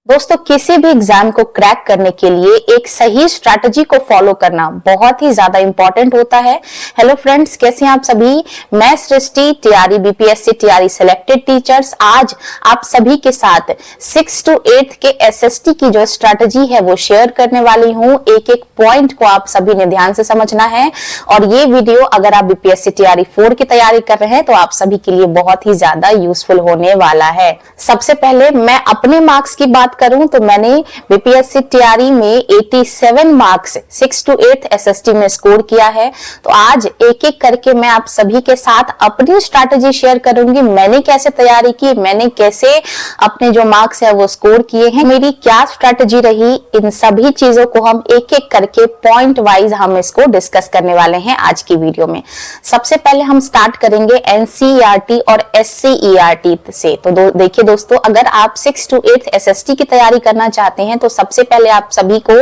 दोस्तों, किसी भी एग्जाम को क्रैक करने के लिए एक सही स्ट्रैटेजी को फॉलो करना बहुत ही ज्यादा इंपॉर्टेंट होता है। हेलो फ्रेंड्स, कैसे हैं आप सभी। मैं Srishti, TRE BPSC TRE selected teachers, आज आप सभी के साथ 6 to 8 के एसएसटी की जो स्ट्रैटेजी है वो शेयर करने वाली हूँ। एक एक पॉइंट को आप सभी ने ध्यान से समझना है और ये वीडियो अगर आप बीपीएससी टीआरई 4 की तैयारी कर रहे हैं तो आप सभी के लिए बहुत ही ज्यादा यूजफुल होने वाला है। सबसे पहले मैं अपने मार्क्स की बात करूं तो मैंने बीपीएससी टीआरई में 87 मार्क्स 6 to 8 एसएसटी में स्कोर किया है। तो आज एक एक करके मैं आप सभी के साथ अपनी स्ट्रैटेजी शेयर करूंगी। मैंने कैसे तैयारी की, मैंने कैसे अपने जो मार्क्स है वो स्कोर किए हैं, मेरी क्या स्ट्रैटेजी रही, इन सभी चीजों को हम एक एक करके पॉइंट वाइज हम इसको डिस्कस करने वाले हैं आज की वीडियो में। सबसे पहले हम स्टार्ट करेंगे एनसीईआरटी और एससीईआरटी से। तो देखिए दोस्तों, अगर आप 6 to 8 एसएसटी की तैयारी करना चाहते हैं तो सबसे पहले आप सभी को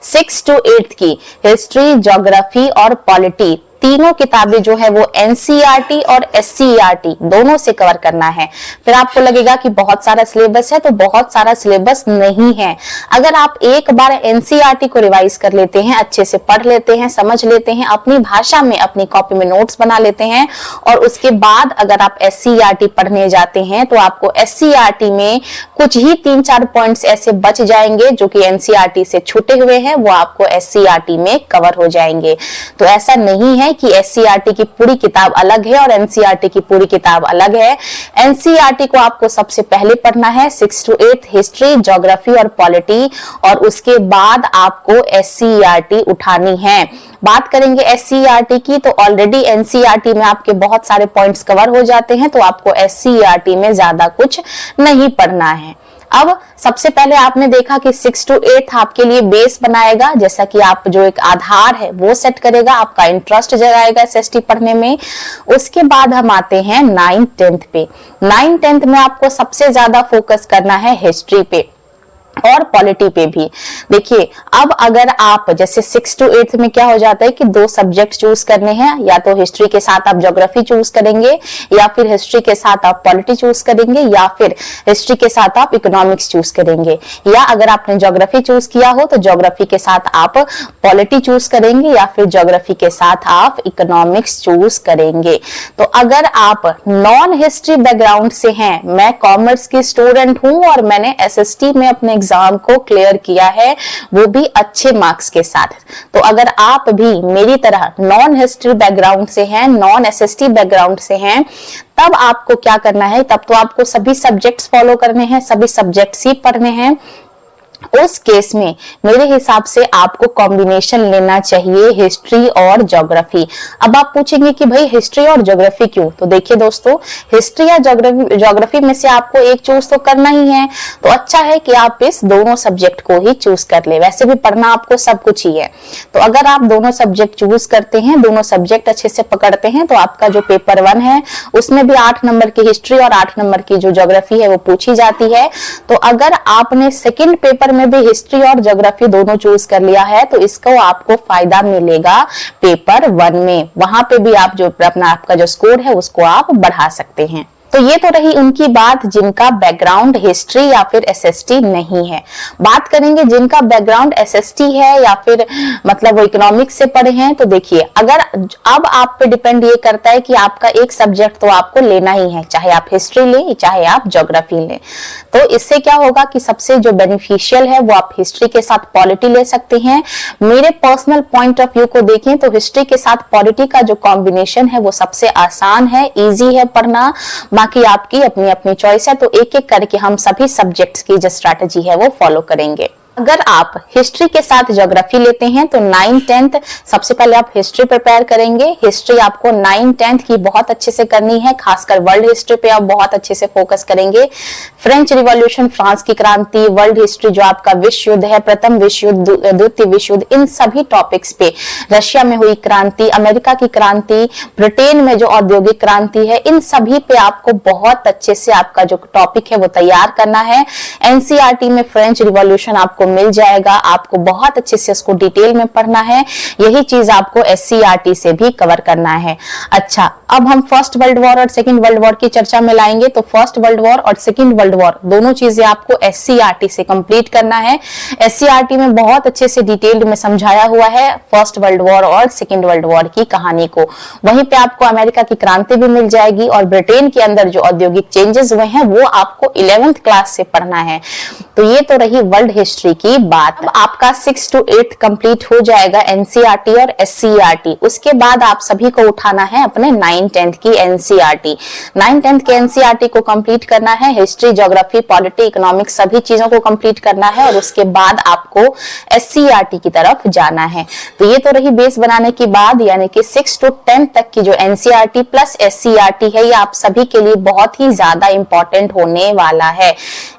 6 to 8 की हिस्ट्री, ज्योग्राफी और पॉलिटी तीनों किताबें जो है वो एनसीईआरटी और एससीईआरटी दोनों से कवर करना है। फिर आपको लगेगा कि बहुत सारा सिलेबस है, तो बहुत सारा सिलेबस नहीं है। अगर आप एक बार एनसीईआरटी को रिवाइज कर लेते हैं, अच्छे से पढ़ लेते हैं, समझ लेते हैं, अपनी भाषा में अपनी कॉपी में नोट्स बना लेते हैं और उसके बाद अगर आप एससीईआरटी पढ़ने जाते हैं तो आपको एससीईआरटी में कुछ ही 3-4 पॉइंट्स ऐसे बच जाएंगे जो कि एनसीईआरटी से छूटे हुए हैं, वो आपको एससीईआरटी में कवर हो जाएंगे। तो ऐसा नहीं है कि एससीईआरटी की पूरी किताब अलग है और एनसीईआरटी की पूरी किताब अलग है। एनसीईआरटी को आपको सबसे पहले पढ़ना है 6 to 8 हिस्ट्री, ज्योग्राफी और पॉलिटी, और उसके बाद आपको एससीईआरटी उठानी है। बात करेंगे एससीईआरटी की तो ऑलरेडी एनसीईआरटी में आपके बहुत सारे पॉइंट्स कवर हो जाते हैं, तो आपको एससीईआरटी में ज्यादा कुछ नहीं पढ़ना है। अब सबसे पहले आपने देखा कि 6 to 8 आपके लिए बेस बनाएगा, जैसा कि आप जो एक आधार है वो सेट करेगा, आपका इंटरेस्ट जगाएगा एसएसटी पढ़ने में। उसके बाद हम आते हैं 9th 10th पे। 9th 10th में आपको सबसे ज्यादा फोकस करना है हिस्ट्री पे और पॉलिटी पे भी। देखिए, अब अगर आप जैसे 6 to 8 में क्या हो जाता है कि 2 सब्जेक्ट चूज करने हैं, या तो हिस्ट्री के साथ आप ज्योग्राफी चूज करेंगे, या फिर हिस्ट्री के साथ आप पॉलिटी चूज करेंगे, या फिर हिस्ट्री के साथ आप इकोनॉमिक्स चूज करेंगे, या अगर आपने ज्योग्राफी चूज किया हो तो ज्योग्राफी के साथ आप पॉलिटी चूज करेंगे, या फिर ज्योग्राफी के साथ आप इकोनॉमिक्स चूज करेंगे। तो अगर आप नॉन हिस्ट्री बैकग्राउंड से हैं, मैं कॉमर्स की स्टूडेंट हूं और मैंने एसएसटी में अपने एग्जाम को क्लियर किया है, वो भी अच्छे मार्क्स के साथ, तो अगर आप भी मेरी तरह नॉन हिस्ट्री बैकग्राउंड से हैं, नॉन एसएसटी बैकग्राउंड से हैं, तब आपको क्या करना है, तब तो आपको सभी सब्जेक्ट्स फॉलो करने हैं, सभी सब्जेक्ट्स ही पढ़ने हैं। उस केस में मेरे हिसाब से आपको कॉम्बिनेशन लेना चाहिए हिस्ट्री और ज्योग्राफी। अब आप पूछेंगे कि भाई हिस्ट्री और ज्योग्राफी क्यों? तो देखिए दोस्तों, हिस्ट्री या ज्योग्राफी में से आपको एक चूज तो करना ही है, तो अच्छा है कि आप इस दोनों सब्जेक्ट को ही चूज कर ले। वैसे भी पढ़ना आपको सब कुछ ही है, तो अगर आप दोनों सब्जेक्ट चूज करते हैं, दोनों सब्जेक्ट अच्छे से पकड़ते हैं, तो आपका जो पेपर 1 है उसमें भी 8 नंबर की हिस्ट्री और 8 नंबर की जो ज्योग्राफी है वो पूछी जाती है। तो अगर आपने सेकेंड पेपर में भी हिस्ट्री और ज्योग्राफी दोनों चूज कर लिया है तो इसको आपको फायदा मिलेगा पेपर 1 में। वहां पे भी आप जो अपना आपका जो स्कोर है उसको आप बढ़ा सकते हैं। तो ये तो रही उनकी बात जिनका बैकग्राउंड हिस्ट्री या फिर एसएसटी नहीं है। बात करेंगे जिनका बैकग्राउंड एसएसटी है या फिर मतलब वो इकोनॉमिक्स से पढ़े हैं, तो देखिए, अगर अब आप पे डिपेंड ये करता है कि आपका एक सब्जेक्ट तो आपको लेना ही है, चाहे आप हिस्ट्री लें चाहे आप ज्योग्राफी लें। तो इससे क्या होगा कि सबसे जो बेनिफिशियल है वो आप हिस्ट्री के साथ पॉलिटी ले सकते हैं। मेरे पर्सनल पॉइंट ऑफ व्यू को देखें तो हिस्ट्री के साथ पॉलिटी का जो कॉम्बिनेशन है वो सबसे आसान है, इजी है पढ़ना। बाकी आपकी अपनी अपनी चॉइस है, तो एक एक करके हम सभी सब्जेक्ट्स की जो स्ट्रैटेजी है वो फॉलो करेंगे। अगर आप हिस्ट्री के साथ ज्योग्राफी लेते हैं तो 9th 10th सबसे पहले आप हिस्ट्री प्रिपेयर करेंगे। हिस्ट्री आपको 9th 10th की बहुत अच्छे से करनी है, खासकर वर्ल्ड हिस्ट्री पे आप बहुत अच्छे से फोकस करेंगे। फ्रेंच रिवॉल्यूशन, फ्रांस की क्रांति, वर्ल्ड हिस्ट्री जो आपका विश्व युद्ध है, प्रथम विश्व युद्ध, द्वितीय विश्व युद्ध, इन सभी टॉपिक्स पे, रशिया में हुई क्रांति, अमेरिका की क्रांति, ब्रिटेन में जो औद्योगिक क्रांति है, इन सभी पे आपको बहुत अच्छे से आपका जो टॉपिक है वो तैयार करना है। एनसीईआरटी में फ्रेंच रिवॉल्यूशन आपको आपको मिल जाएगा, आपको बहुत अच्छे से उसको डिटेल में पढ़ना है। यही चीज आपको SCERT से भी कवर करना है। अच्छा, अब हम फर्स्ट वर्ल्ड वॉर और सेकंड वर्ल्ड वॉर की चर्चा में लाएंगे। तो फर्स्ट वर्ल्ड वॉर और सेकंड वर्ल्ड वॉर दोनों चीजें आपको SCERT से कंप्लीट करना है। SCERT में बहुत अच्छे से डिटेल्ड में समझाया हुआ है फर्स्ट वर्ल्ड वॉर और सेकंड वर्ल्ड वॉर की कहानी को। वहीं पे आपको अमेरिका की क्रांति भी मिल जाएगी और ब्रिटेन के अंदर जो औद्योगिक चेंजेस हुए हैं वो आपको 11th क्लास से पढ़ना है। तो ये तो रही वर्ल्ड हिस्ट्री की बात। अब आपका 6 to 8 कंप्लीट हो जाएगा NCERT और SCERT। उसके बाद आप सभी को उठाना है अपने 9th-10th की NCERT। 9th-10th के NCERT को कंप्लीट करना है। हिस्ट्री, ज्योग्राफी, पॉलिटी, इकोनॉमिक्स सभी चीजों को कंप्लीट करना है और उसके बाद आपको SCERT की तरफ जाना है। तो ये तो रही बेस बनाने की बात, यानी कि 6 to 10 तक की जो NCERT प्लस SCERT है ये आप सभी के लिए बहुत ही ज्यादा इंपॉर्टेंट होने वाला है।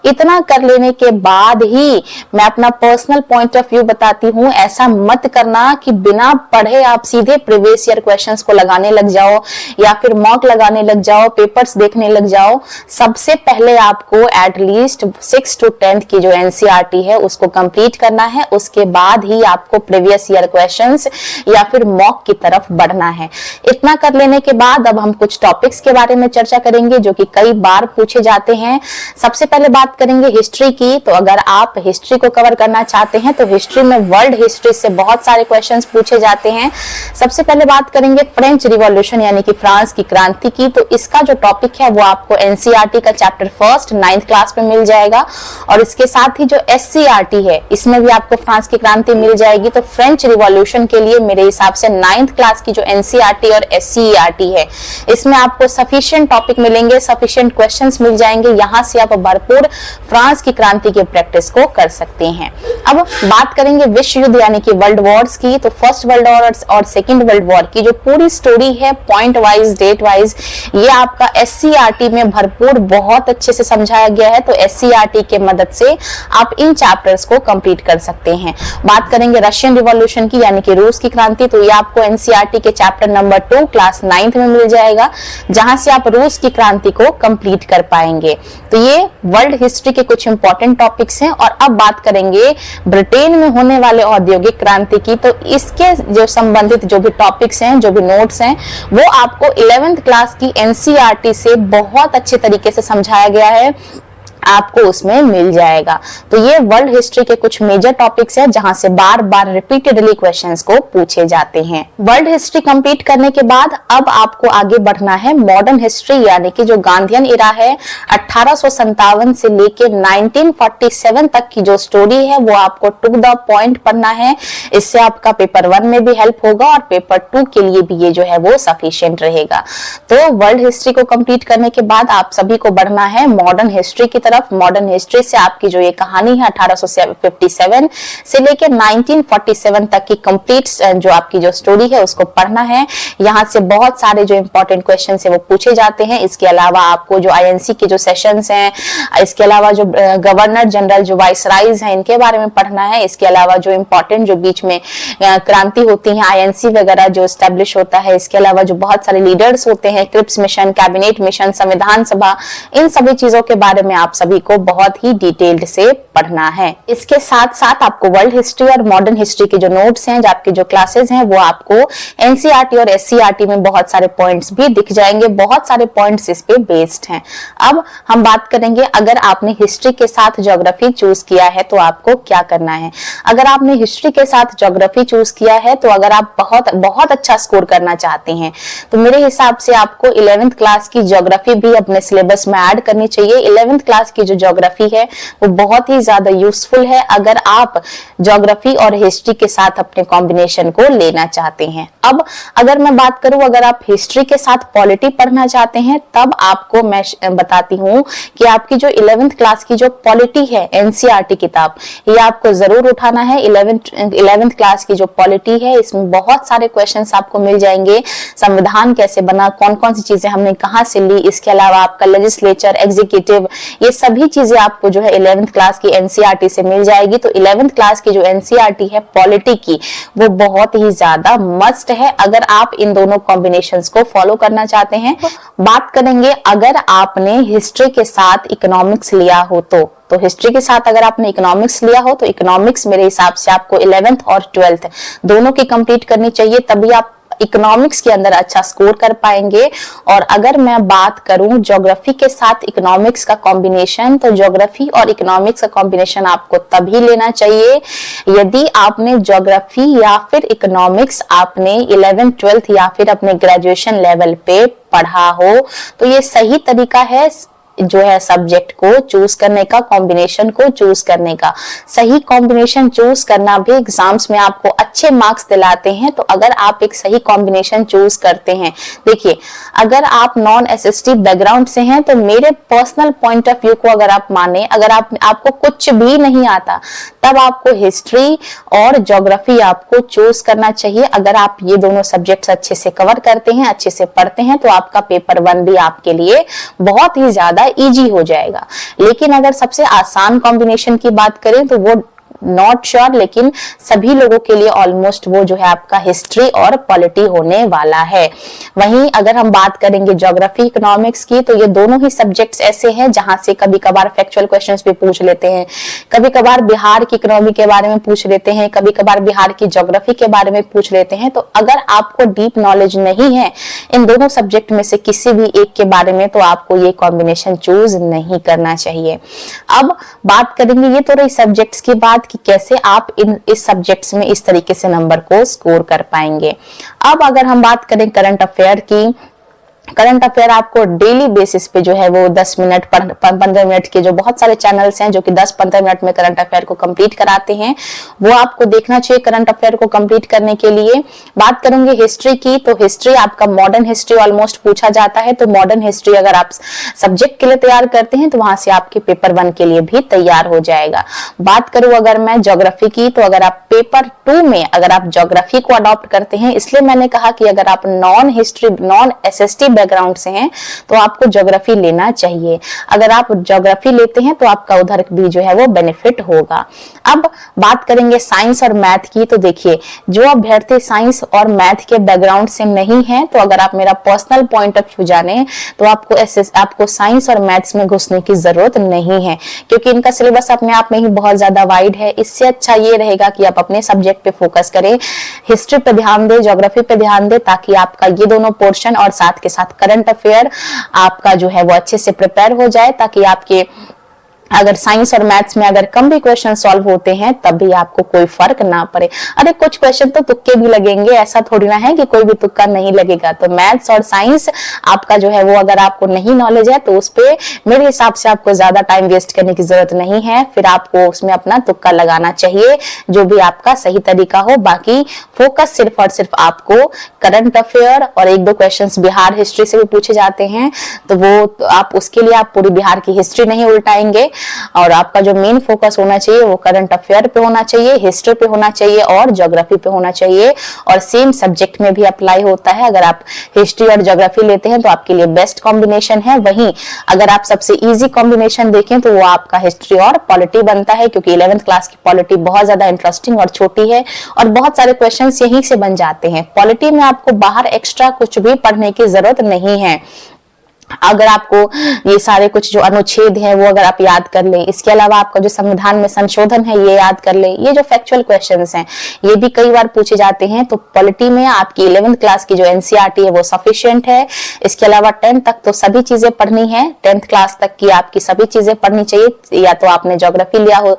इतना कर लेने के बाद ही मैं अपना पर्सनल पॉइंट ऑफ व्यू बताती हूँ, ऐसा मत करना कि बिना पढ़े आप सीधे प्रीवियस ईयर क्वेश्चंस को लगाने लग जाओ या फिर मॉक लगाने लग जाओ, पेपर्स देखने लग जाओ। सबसे पहले आपको एटलीस्ट 6 to 10 की जो NCERT है उसको कंप्लीट करना है। उसके बाद ही आपको प्रीवियस ईयर क्वेश्चंस या फिर मॉक की तरफ बढ़ना है। इतना कर लेने के बाद अब हम कुछ टॉपिक्स के बारे में चर्चा करेंगे जो कि कई बार पूछे जाते हैं। सबसे पहले बात करेंगे हिस्ट्री की। तो अगर आप हिस्ट्री को कवर करना चाहते हैं तो हिस्ट्री में वर्ल्ड हिस्ट्री से बहुत सारे क्वेश्चंस पूछे जाते हैं। सबसे पहले बात करेंगे फ्रेंच रिवॉल्यूशन यानी कि फ्रांस की क्रांति की। तो इसका जो टॉपिक है वो आपको NCERT का चैप्टर फर्स्ट 9th क्लास में मिल जाएगा और इसके साथ ही जो SCERT है इसमें भी आपको फ्रांस की क्रांति मिल जाएगी। तो फ्रेंच रिवॉल्यूशन के लिए मेरे हिसाब से 9th क्लास की जो NCERT और SCERT है इसमें आपको सफिशिएंट टॉपिक मिलेंगे, सफिशिएंट क्वेश्चंस मिल जाएंगे। यहां से आप भरपूर फ्रांस की क्रांति की प्रैक्टिस को कर सकते हैं। अब बात करेंगे विश्व युद्ध यानी कि वर्ल्ड वॉर्स की। तो फर्स्ट वर्ल्ड वॉर और सेकंड वर्ल्ड वॉर की जो पूरी स्टोरी है पॉइंट वाइज, डेट वाइज, ये आपका SCERT में भरपूर बहुत अच्छे से समझाया गया है। तो SCERT के मदद से आप इन चैप्टर्स को कंप्लीट कर सकते हैं। बात करेंगे रशियन रिवॉल्यूशन की यानी कि रूस की क्रांति। तो ये आपको NCERT के चैप्टर नंबर 2 क्लास 9th में मिल जाएगा, जहां से आप रूस की क्रांति को कंप्लीट कर पाएंगे। तो ये वर्ल्ड हिस्ट्री के कुछ इंपॉर्टेंट टॉपिक्स हैं। और अब बात करेंगे ब्रिटेन में होने वाले औद्योगिक क्रांति की। तो इसके जो संबंधित जो भी टॉपिक्स हैं, जो भी नोट्स हैं, वो आपको 11th क्लास की NCERT से बहुत अच्छे तरीके से समझाया गया है, आपको उसमें मिल जाएगा। तो ये वर्ल्ड हिस्ट्री के कुछ मेजर टॉपिक्स हैं जहां से बार बार रिपीटेडली क्वेश्चंस को पूछे जाते हैं। वर्ल्ड हिस्ट्री कंप्लीट करने के बाद अब आपको आगे बढ़ना है मॉडर्न हिस्ट्री यानी कि जो गांधीयन इरा है 1857 से लेके 1947 तक की जो स्टोरी है वो आपको टू द पॉइंट पढ़ना है। इससे आपका पेपर 1 में भी हेल्प होगा और पेपर 2 के लिए भी ये जो है वो सफिशिएंट रहेगा। तो वर्ल्ड हिस्ट्री को कंप्लीट करने के बाद आप सभी को बढ़ना है मॉडर्न हिस्ट्री की तरफ। मॉडर्न हिस्ट्री से आपकी जो ये कहानी है 1857 से लेकर 1947 तक की कंप्लीट जो आपकी जो स्टोरी है उसको पढ़ना है। यहाँ से बहुत सारे जो इंपॉर्टेंट क्वेश्चन है वो पूछे जाते हैं। इसके अलावा आपको जो INC के जो सेशंस हैं, इसके अलावा जो गवर्नर जनरल जो वाइसराइज हैं इनके बारे में पढ़ना है। इसके अलावा जो इंपॉर्टेंट जो बीच में क्रांति होती है, INC वगैरह जो स्टैब्लिश होता है, इसके अलावा जो बहुत सारे लीडर्स होते हैं, क्रिप्स मिशन, कैबिनेट मिशन, संविधान सभा, इन सभी चीजों के बारे में आप सभी को बहुत ही डिटेल्ड से पढ़ना है। इसके साथ साथ आपको वर्ल्ड हिस्ट्री और मॉडर्न हिस्ट्री के जो नोट्स हैं, जो आपके जो क्लासेस हैं, वो आपको NCERT और SCERT में बहुत सारे पॉइंट्स भी दिख जाएंगे। बहुत सारे पॉइंट्स इस पे बेस्ड हैं। अब हम बात करेंगे अगर आपने हिस्ट्री के साथ ज्योग्राफी चूज किया है तो आपको क्या करना है। अगर आपने हिस्ट्री के साथ ज्योग्राफी चूज किया है तो अगर आप बहुत अच्छा स्कोर करना चाहते हैं तो मेरे हिसाब से आपको 11th क्लास की ज्योग्राफी भी अपने सिलेबस में ऐड करनी चाहिए। 11th क्लास की जो ज्योग्राफी है वो बहुत ही ज्यादा यूजफुल है अगर आप ज्योग्राफी और हिस्ट्री के साथ अपने कॉम्बिनेशन को लेना चाहते हैं। अब अगर मैं बात करूं, अगर आप हिस्ट्री के साथ पॉलिटी पढ़ना चाहते हैं तब आपको मैं बताती हूं कि आपकी जो 11th क्लास की जो पॉलिटी है NCERT किताब, ये आपको जरूर उठाना है। 11th क्लास की जो पॉलिटी है इसमें बहुत सारे क्वेश्चंस आपको मिल जाएंगे। संविधान कैसे बना, कौन कौन सी चीजें हमने कहां से ली, इसके अलावा आपका लेजिस्लेचर, एग्जीक्यूटिव, ये सभी चीजें आपको जो है 11th क्लास की एनसीईआरटी से मिल जाएगी। तो 11th क्लास की जो एनसीईआरटी है पॉलिटी की, वो बहुत ही ज्यादा मस्ट है अगर आप इन दोनों कॉम्बिनेशंस को फॉलो करना चाहते हैं। बात करेंगे अगर आपने हिस्ट्री के साथ इकोनॉमिक्स लिया हो तो हिस्ट्री के साथ अगर आपने इकोनॉमिक्स लिया हो तो इकोनॉमिक्स मेरे हिसाब से आपको 11th और 12th दोनों की कंप्लीट करनी चाहिए, तभी आप इकोनॉमिक्स के अंदर अच्छा स्कोर कर पाएंगे। और अगर मैं बात करूं ज्योग्राफी के साथ इकोनॉमिक्स का कॉम्बिनेशन, तो ज्योग्राफी और इकोनॉमिक्स का कॉम्बिनेशन आपको तभी लेना चाहिए यदि आपने ज्योग्राफी या फिर इकोनॉमिक्स आपने 11th 12th या फिर अपने ग्रेजुएशन लेवल पे पढ़ा हो। तो ये सही तरीका है जो है सब्जेक्ट को चूज करने का, कॉम्बिनेशन को चूज करने का। सही कॉम्बिनेशन चूज करना भी एग्जाम्स में आपको अच्छे मार्क्स दिलाते हैं। तो अगर आप एक सही कॉम्बिनेशन चूज करते हैं, देखिए अगर आप नॉन एसएसटी बैकग्राउंड से हैं तो मेरे पर्सनल पॉइंट ऑफ व्यू को अगर आप माने, अगर आपको कुछ भी नहीं आता तब आपको हिस्ट्री और ज्योग्राफी आपको चूज करना चाहिए। अगर आप ये दोनों सब्जेक्ट्स अच्छे से कवर करते हैं, अच्छे से पढ़ते हैं, तो आपका पेपर 1 भी आपके लिए बहुत ही ज्यादा इजी हो जाएगा। लेकिन अगर सबसे आसान कॉम्बिनेशन की बात करें तो वो नॉट श्योर, लेकिन सभी लोगों के लिए ऑलमोस्ट वो जो है आपका हिस्ट्री और पॉलिटी होने वाला है। वहीं अगर हम बात करेंगे ज्योग्राफी इकोनॉमिक्स की, तो ये दोनों ही सब्जेक्ट्स ऐसे हैं जहां से कभी कभार फैक्चुअल क्वेश्चंस भी पूछ लेते हैं, कभी कभार बिहार की इकोनॉमी के बारे में पूछ लेते हैं, कभी कभार बिहार की ज्योग्राफी के बारे में पूछ लेते हैं। तो अगर आपको डीप नॉलेज नहीं है इन दोनों सब्जेक्ट में से किसी भी एक के बारे में, तो आपको ये कॉम्बिनेशन चूज नहीं करना चाहिए। अब बात करेंगे, ये तो रही सब्जेक्ट्स की बात कि कैसे आप इस सब्जेक्ट्स में इस तरीके से नंबर को स्कोर कर पाएंगे। अब अगर हम बात करें करंट अफेयर की, करंट अफेयर आपको डेली बेसिस पे जो है वो 10 मिनट 15 मिनट के जो बहुत सारे चैनल्स हैं जो कि 10-15 मिनट में करंट अफेयर को कंप्लीट कराते हैं, वो आपको देखना चाहिए करंट अफेयर को कंप्लीट करने के लिए। बात करूंगी हिस्ट्री की, तो हिस्ट्री आपका मॉडर्न हिस्ट्री ऑलमोस्ट पूछा जाता है। तो मॉडर्न हिस्ट्री अगर आप सब्जेक्ट के लिए तैयार करते हैं तो वहां से आपके पेपर 1 के लिए भी तैयार हो जाएगा। बात करूं अगर मैं ज्योग्राफी की, तो अगर आप पेपर 2 में अगर आप ज्योग्राफी को अडॉप्ट करते हैं, इसलिए मैंने कहा कि अगर आप non history non SST background से हैं तो आपको ज्योग्राफी लेना चाहिए। अगर आप ज्योग्राफी लेते हैं तो आपका उधर भी जो है वो बेनिफिट होगा। अब बात करेंगे साइंस और मैथ की, तो देखिए जो अभ्यर्थी साइंस और मैथ के बैकग्राउंड से नहीं है, तो अगर आप मेरा पर्सनल पॉइंट ऑफ व्यू जाने तो आपको साइंस और मैथ्स में घुसने की जरूरत नहीं है, क्योंकि इनका सिलेबस अपने आप में ही बहुत ज्यादा वाइड है। इससे अच्छा ये रहेगा कि आप अपने सब्जेक्ट पे फोकस करें, हिस्ट्री पे ध्यान दें, ज्योग्राफी पे ध्यान दें, ताकि आपका ये दोनों पोर्शन और साथ के साथ करंट अफेयर आपका जो है वो अच्छे से प्रिपेयर हो जाए, ताकि आपके अगर साइंस और मैथ्स में अगर कम भी क्वेश्चन सॉल्व होते हैं तब भी आपको कोई फर्क ना पड़े। अरे कुछ क्वेश्चन तो तुक्के भी लगेंगे, ऐसा थोड़ी ना है कि कोई भी तुक्का नहीं लगेगा। तो मैथ्स और साइंस आपका जो है वो अगर आपको नहीं नॉलेज है तो उस पे मेरे हिसाब से आपको ज्यादा टाइम वेस्ट करने की जरूरत नहीं है, फिर आपको उसमें अपना तुक्का लगाना चाहिए जो भी आपका सही तरीका हो। बाकी फोकस सिर्फ और सिर्फ आपको करंट अफेयर और 1-2 क्वेश्चन बिहार हिस्ट्री से भी पूछे जाते हैं, तो वो तो आप उसके लिए आप पूरी बिहार की हिस्ट्री नहीं उल्टाएंगे, और आपका जो मेन फोकस होना चाहिए वो करंट अफेयर पे होना चाहिए, हिस्ट्री पे होना चाहिए और ज्योग्राफी पे होना चाहिए। और सेम सब्जेक्ट में भी अप्लाई होता है। अगर आप हिस्ट्री और ज्योग्राफी लेते हैं तो आपके लिए बेस्ट कॉम्बिनेशन है। वहीं अगर आप सबसे इजी कॉम्बिनेशन देखें तो वो आपका हिस्ट्री और पॉलिटी बनता है, क्योंकि 11th क्लास की पॉलिटी बहुत ज्यादा इंटरेस्टिंग और छोटी है और बहुत सारे क्वेश्चन यहीं से बन जाते हैं। पॉलिटी में आपको बाहर एक्स्ट्रा कुछ भी पढ़ने की जरूरत नहीं है। अगर आपको ये सारे कुछ जो अनुच्छेद हैं वो अगर आप याद कर लें, इसके अलावा आपका जो संविधान में संशोधन है ये याद कर लें, ये जो फैक्चुअल क्वेश्चंस हैं ये भी कई बार पूछे जाते हैं। तो पॉलिटी में आपकी 11th क्लास की जो एनसीईआरटी है वो सफिशिएंट है। इसके अलावा 10th तक तो सभी चीजें पढ़नी है, 10th क्लास तक की आपकी सभी चीजें पढ़नी चाहिए। या तो आपने ज्योग्राफी लिया हो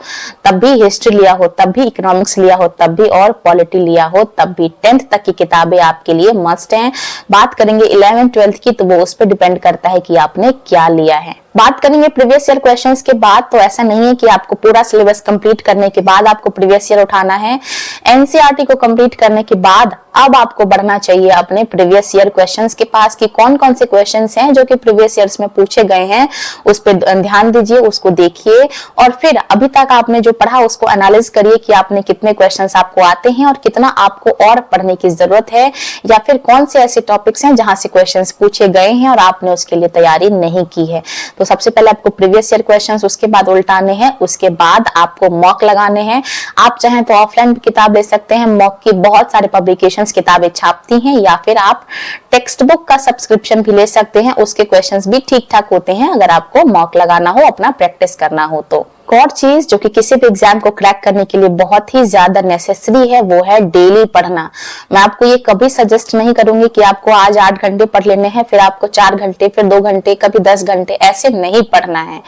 तब भी, हिस्ट्री लिया हो तब भी, इकोनॉमिक्स लिया हो तब भी और पॉलिटी लिया हो तब भी, 10th तक की किताबें आपके लिए मस्ट हैं। बात करेंगे 11th 12th की, तो वो उस पर डिपेंड करता है कि आपने क्या लिया है। बात करेंगे प्रीवियस ईयर क्वेश्चंस के बाद, तो ऐसा नहीं है कि आपको पूरा सिलेबस कंप्लीट करने के बाद आपको प्रीवियस ईयर उठाना है। एनसीईआरटी को कंप्लीट करने के बाद अब आपको बढ़ना चाहिए अपने प्रीवियस ईयर क्वेश्चंस के पास कि कौन कौन से क्वेश्चंस हैं जो कि प्रीवियस ईयर्स में पूछे गए हैं, उस पर ध्यान दीजिए, उसको देखिए और फिर अभी तक आपने जो पढ़ा उसको एनालिसिस करिए कि आपने कितने क्वेश्चंस आपको आते हैं और कितना आपको और पढ़ने की जरूरत है, या फिर कौन से ऐसे टॉपिक्स हैं जहां से क्वेश्चंस पूछे गए हैं और आपने उसके लिए तैयारी नहीं की है। तो तो सबसे पहले आपको प्रीवियस ईयर क्वेश्चंस, उसके बाद उल्टाने हैं, उसके बाद आपको मॉक लगाने हैं। आप चाहें तो ऑफलाइन किताब ले सकते हैं, मॉक की बहुत सारे पब्लिकेशंस किताबें छापती हैं, या फिर आप टेक्स्ट बुक का सब्सक्रिप्शन भी ले सकते हैं, उसके क्वेश्चंस भी ठीक ठाक होते हैं अगर आपको मॉक लगाना हो, अपना प्रैक्टिस करना हो तो। एक और चीज जो कि किसी भी एग्जाम को क्रैक करने के लिए बहुत ही ज्यादा नेसेसरी है, वो है डेली पढ़ना। मैं आपको ये कभी सजेस्ट नहीं करूंगी कि आपको आज 8 घंटे पढ़ लेने हैं, फिर आपको 4 घंटे, फिर 2 घंटे, कभी 10 घंटे, ऐसे नहीं पढ़ना है।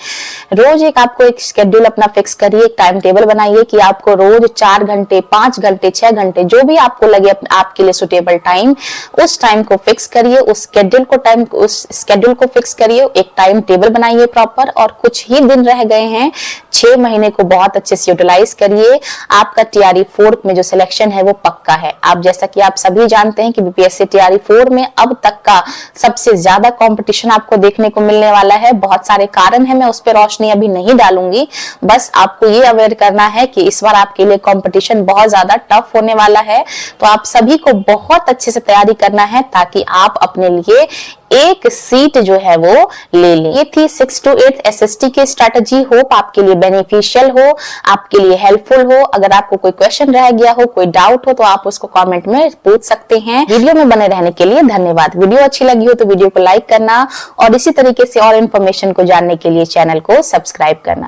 रोज आपको एक शेड्यूल अपना फिक्स करिए, एक टाइम टेबल बनाइए कि आपको रोज 4 घंटे, 5 घंटे, 6 घंटे, जो भी आपको लगे आपके लिए सुटेबल टाइम, उस टाइम को फिक्स करिए, उस शेड्यूल को फिक्स करिए, एक टाइम टेबल बनाइए प्रॉपर। और कुछ ही दिन रह गए हैं, 6 महीने को बहुत अच्छे से यूटिलाइज करिए। आपका टीआरई 4 में जो सिलेक्शन है वो पक्का है। आप जैसा कि आप सभी जानते हैं कि बीपीएससी टीआरई 4 में अब तक का सबसे ज्यादा कंपटीशन आपको देखने को मिलने वाला है। बहुत सारे कारण है, मैं उस पर रोशनी अभी नहीं डालूंगी, बस आपको ये अवेयर करना है कि इस बार आपके लिए कंपटीशन बहुत ज्यादा टफ होने वाला है। तो आप सभी को बहुत अच्छे से तैयारी करना है ताकि आप अपने लिए एक सीट जो है वो ले लें। ये थी 6 to 8 एसएसटी की स्ट्रेटजी। होप आपके लिए बेनिफिशियल हो, आपके लिए हेल्पफुल हो। अगर आपको कोई क्वेश्चन रह गया हो, कोई डाउट हो, तो आप उसको कमेंट में पूछ सकते हैं। वीडियो में बने रहने के लिए धन्यवाद। वीडियो अच्छी लगी हो तो वीडियो को लाइक करना और इसी तरीके से और इन्फॉर्मेशन को जानने के लिए चैनल को सब्सक्राइब करना।